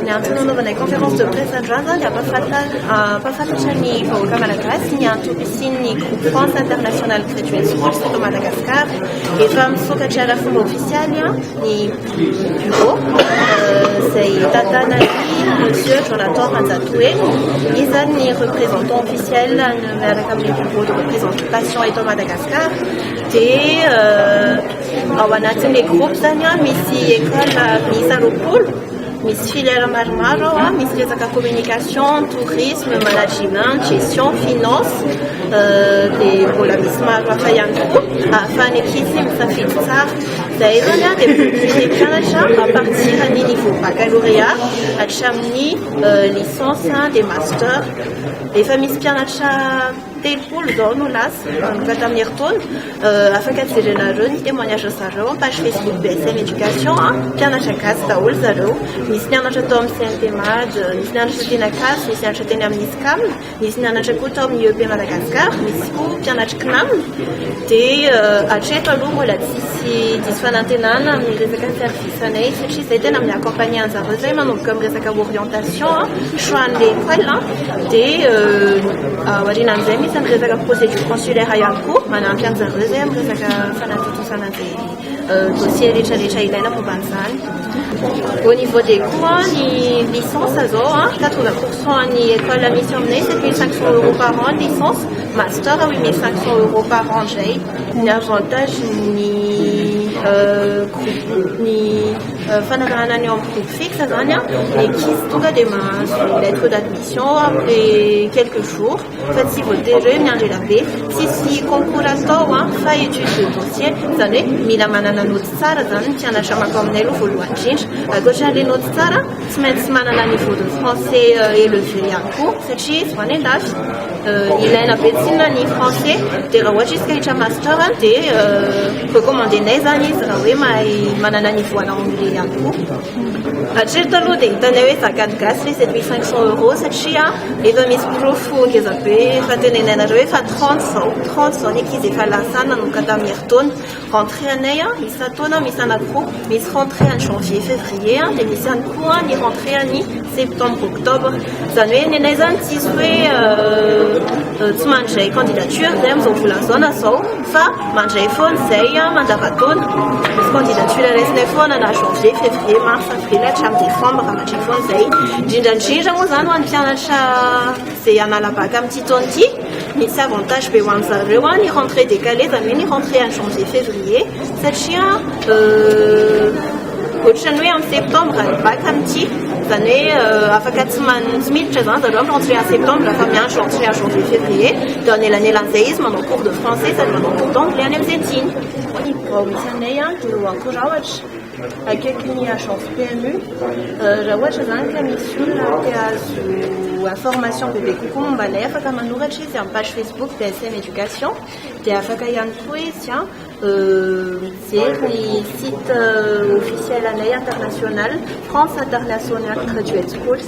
Niantsononovana conférence de presse androany dia mpafantatra ny vahoaka malagasy ny antokisian'ny groupe France International Graduate Schools eto Madagasikara. Efa misokatra ara fomba ofisialy ny bureau izay tantanany Monsieur Jonathan Ranjatoe. Izy zany ny représentant officiel miaraka amin'ny bureau de représentation eto Madagasikara. Dia ao anatin'ilay groupe zany misy école miisa 9, misy filière maromaro ao misy resaka communication, tourisme, management, gestion, finance, dia mbola misy maro hafa ihany koa ahafahany ankizy misafidy tsara. Izay zany dia ny mpianatra à partir ny niveau baccalauréat hatramin'ny licence dia master. Efa misy mpianatra 30 zao no lasa manomboka tamin'ny herintaona. Afaka jerenareo ny témoignage zareo amin'ny page Facebook BSM Éducation. Mpianatra gasy daholo zareo. Misy nianatra tao amin'ny CNT-MAD, misy nianatra teny Akasy, misy nianatra teny amin'ny ISCAM, misy nianatra koa tao amin'ny IEP Madagasikara, misy koa mpianatra CNAM. Dia hatreto aloha mbola tsisy diso fanantenana amin'ny resaka service anay satria izay tena amin'ny accompagné anjareo zay manomboka amin'ny resaka orientation, choix-n'ilay école. Dia aorianan'izay misy amin'ny resaka procédure consulaire ihany koa manampy anjareo zay amin'ny resaka fanatotosana zay dossier rehetrarehetra ilaina momba an'izany. Au niveau des cours, ni licence, 80% ni école à mission menée, c'est 1500 € par an, licence, master à 8500 € par an, j'ai ni avantage ni fanagana en groupe fixe, et qui tout cas des lettres d'admission après quelques jours. En fait, si vous déjà bien la paix, si concours à toi, fait étude de dossier, vous allez, mais la manana notre sara, tiens la chama comme nelo, faut loin change. À gauche, les notre sara, semaine à niveau de français élevé à cours, c'est chez soi n'est là. Il a une médecine ni français, des rawatchis qui master, des recommandés les années, oui, mais manana niveau en anglais à cours. À Chertalo, des tanèves à 4 gas, c'est 1500 €, cette chia, et de mis profou qui s'appelle, fatene nenaré, fait 30 et qui s'est fait la sana, donc à Damirton, rentré à Neya, il s'attend, mais ça n'a pas, mais se rentré en janvier, février, des missions de coin, ni rentré à ni septembre, octobre, ça n'est ni les antisoués, tu manges candidature, d'ailleurs, vous la zone à ça, fa, manger phone, c'est ya, mandavaton, candidature, reste les phones, en janvier, février, mars, avril, décembre, manger phone, c'est, j'ai vous en un pianacha, c'est un alabac, un petit tonti, mais c'est avantage, mais on s'en revoit, ni rentrée décalée, ça ni rentrée en janvier, février, cette chien, au Chanoué en septembre, elle bac un petit. Cette année, à 4 semaines, rentrée en septembre, la famille a rentré en janvier, février. Donner l'année l'anséisme, en cours de français, ça demande en cours d'anglais, en M-Zentine. Oui, cette année, je dois encore à quelqu'un qui a changé PMU. J'avoue, j'ai un mission ou information bébé coucou mon balai, à faire une nouvelle c'est une page Facebook BSM Éducation. Et à faire un quiz, c'est le site officiel année international France International Graduate Schools.